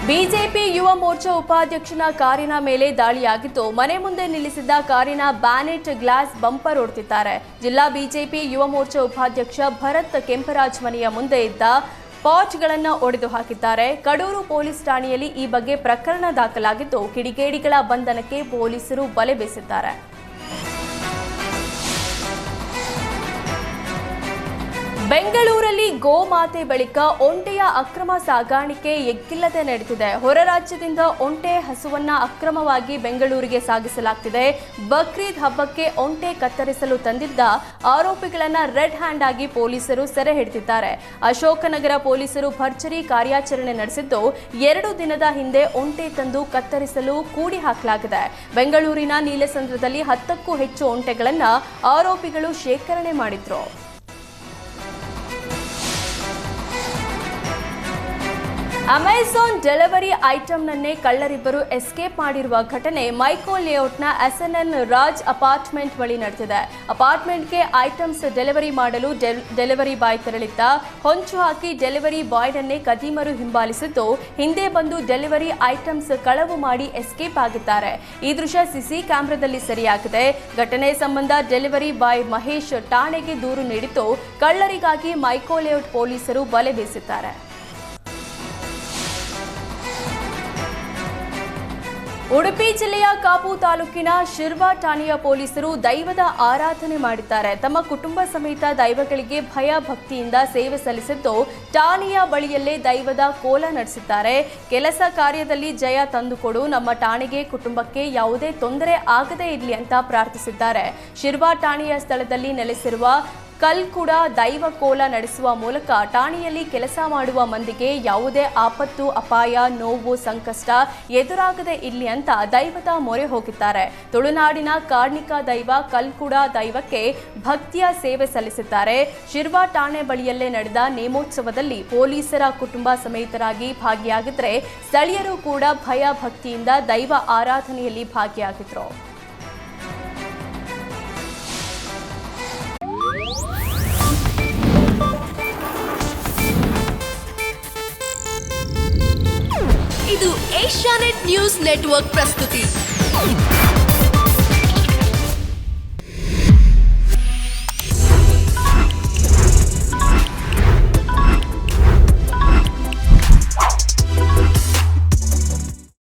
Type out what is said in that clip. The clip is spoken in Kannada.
ಬಿಜೆಪಿ ಯುವ ಮೋರ್ಚಾ ಉಪಾಧ್ಯಕ್ಷನ ಕಾರಿನ ಮೇಲೆ ದಾಳಿಯಾಗಿದ್ದು ಮನೆ ಮುಂದೆ ನಿಲ್ಲಿಸಿದ್ದ ಕಾರಿನ ಬ್ಯಾನೆಟ್ ಗ್ಲಾಸ್ ಬಂಪರ್ ಹೊಡೆದಿದ್ದಾರೆ. ಜಿಲ್ಲಾ ಬಿಜೆಪಿ ಯುವ ಮೋರ್ಚಾ ಉಪಾಧ್ಯಕ್ಷ ಭರತ್ ಕೆಂಪರಾಜ್ ಮನೆಯ ಮುಂದೆ ಇದ್ದ ಪಾಚ್ಗಳನ್ನು ಒಡೆದು ಹಾಕಿದ್ದಾರೆ. ಕಡೂರು ಪೊಲೀಸ್ ಠಾಣೆಯಲ್ಲಿ ಈ ಬಗ್ಗೆ ಪ್ರಕರಣ ದಾಖಲಾಗಿದ್ದು ಕಿಡಿಗೇಡಿಗಳ ಬಂಧನಕ್ಕೆ ಪೊಲೀಸರು ಬಲೆ ಬೀಸಿದ್ದಾರೆ. ಬೆಂಗಳೂರಲ್ಲಿ ಗೋಮಾತೆ ಬಳಿಕ ಒಂಟೆಯ ಅಕ್ರಮ ಸಾಗಾಣಿಕೆ ಎಗ್ಗಿಲ್ಲದೆ ನಡೆದಿದೆ. ಹೊರ ರಾಜ್ಯದಿಂದ ಒಂಟೆ ಹಸುವನ್ನ ಅಕ್ರಮವಾಗಿ ಬೆಂಗಳೂರಿಗೆ ಸಾಗಿಸಲಾಗುತ್ತಿದೆ. ಬಕ್ರೀದ್ ಹಬ್ಬಕ್ಕೆ ಒಂಟೆ ಕತ್ತರಿಸಲು ತಂದಿದ್ದ ಆರೋಪಿಗಳನ್ನ ರೆಡ್ ಹ್ಯಾಂಡ್ ಆಗಿ ಪೊಲೀಸರು ಸೆರೆ ಹಿಡಿದಿದ್ದಾರೆ. ಅಶೋಕನಗರ ಪೊಲೀಸರು ಭರ್ಜರಿ ಕಾರ್ಯಾಚರಣೆ ನಡೆಸಿದ್ದು 2 ದಿನದ ಹಿಂದೆ ಒಂಟೆ ತಂದು ಕತ್ತರಿಸಲು ಕೂಡಿ ಹಾಕಲಾಗಿದೆ. ಬೆಂಗಳೂರಿನ ನೀಲಸಂದ್ರದಲ್ಲಿ 10ಕ್ಕೂ ಹೆಚ್ಚು ಒಂಟೆಗಳನ್ನ ಆರೋಪಿಗಳು ಶೇಖರಣೆ ಮಾಡಿದ್ರು. ಅಮೆಜಾನ್ ಡೆಲಿವರಿ ಐಟಂನನ್ನೇ ಕಳ್ಳರಿಬ್ಬರು ಎಸ್ಕೇಪ್ ಮಾಡಿರುವ ಘಟನೆ ಮೈಕೋ ಲೇಔಟ್ನ SNN ರಾಜ್ ಅಪಾರ್ಟ್ಮೆಂಟ್ ಬಳಿ ನಡೆದಿದೆ. ಅಪಾರ್ಟ್ಮೆಂಟ್ಗೆ ಐಟಮ್ಸ್ ಡೆಲಿವರಿ ಮಾಡಲು ಡೆಲಿವರಿ ಬಾಯ್ ತೆರಳಿದ್ದ. ಹೊಂಚು ಹಾಕಿ ಡೆಲಿವರಿ ಬಾಯ್ನನ್ನೇ ಕದೀಮರು ಹಿಂಬಾಲಿಸಿದ್ದು ಹಿಂದೆ ಬಂದು ಡೆಲಿವರಿ ಐಟಮ್ಸ್ ಕಳವು ಮಾಡಿ ಎಸ್ಕೇಪ್ ಆಗಿದ್ದಾರೆ. ಈ ದೃಶ್ಯ ಸಿಸಿ ಕ್ಯಾಮೆರಾದಲ್ಲಿ ಸೆರೆಯಾಗಿದೆ. ಘಟನೆ ಸಂಬಂಧ ಡೆಲಿವರಿ ಬಾಯ್ ಮಹೇಶ್ ಠಾಣೆಗೆ ದೂರು ನೀಡಿದ್ದು ಕಳ್ಳರಿಗಾಗಿ ಮೈಕೋ ಲೇಔಟ್ ಪೊಲೀಸರು ಬಲೆ ಬೀಸಿದ್ದಾರೆ. ಉಡುಪಿ ಜಿಲ್ಲೆಯ ಕಾಪು ತಾಲೂಕಿನ ಶಿರ್ವಾ ಠಾಣೆಯ ಪೊಲೀಸರು ದೈವದ ಆರಾಧನೆ ಮಾಡಿದ್ದಾರೆ. ತಮ್ಮ ಕುಟುಂಬ ಸಮೇತ ದೈವಗಳಿಗೆ ಭಯ ಭಕ್ತಿಯಿಂದ ಸೇವೆ ಸಲ್ಲಿಸಿದ್ದು ಠಾಣೆಯ ಬಳಿಯಲ್ಲೇ ದೈವದ ಕೋಲ ನಡೆಸಿದ್ದಾರೆ. ಕೆಲಸ ಕಾರ್ಯದಲ್ಲಿ ಜಯ ತಂದುಕೊಡು, ನಮ್ಮ ಠಾಣೆಗೆ ಕುಟುಂಬಕ್ಕೆ ಯಾವುದೇ ತೊಂದರೆ ಆಗದೇ ಇರಲಿ ಅಂತ ಪ್ರಾರ್ಥಿಸಿದ್ದಾರೆ. ಶಿರ್ವಾ ಠಾಣೆಯ ಸ್ಥಳದಲ್ಲಿ ನೆಲೆಸಿರುವ ಕಲ್ಕುಡ ದೈವ ಕೋಲ ನಡೆಸುವ ಮೂಲಕ ಠಾಣೆಯಲ್ಲಿ ಕೆಲಸ ಮಾಡುವ ಮಂದಿಗೆ ಯಾವುದೇ ಆಪತ್ತು ಅಪಾಯ ನೋವು ಸಂಕಷ್ಟ ಎದುರಾಗದೇ ಇರಲಿ ಅಂತ ದೈವದ ಮೊರೆ ಹೋಗಿದ್ದಾರೆ. ತುಳುನಾಡಿನ ಕಾರ್ಣಿಕ ದೈವ ಕಲ್ಕುಡ ದೈವಕ್ಕೆ ಭಕ್ತಿಯ ಸೇವೆ ಸಲ್ಲಿಸಿದ್ದಾರೆ. ಶಿರ್ವಾ ಠಾಣೆ ಬಳಿಯಲ್ಲೇ ನಡೆದ ನೇಮೋತ್ಸವದಲ್ಲಿ ಪೊಲೀಸರ ಕುಟುಂಬ ಸಮೇತರಾಗಿ ಭಾಗಿಯಾಗಿದ್ದರೆ ಸ್ಥಳೀಯರು ಕೂಡ ಭಯ ಭಕ್ತಿಯಿಂದ ದೈವ ಆರಾಧನೆಯಲ್ಲಿ ಭಾಗಿಯಾಗಿದ್ರು. ಇದು ಏಷ್ಯಾನೆಟ್ ನ್ಯೂಸ್ ನೆಟ್ವರ್ಕ್ ಪ್ರಸ್ತುತಿ.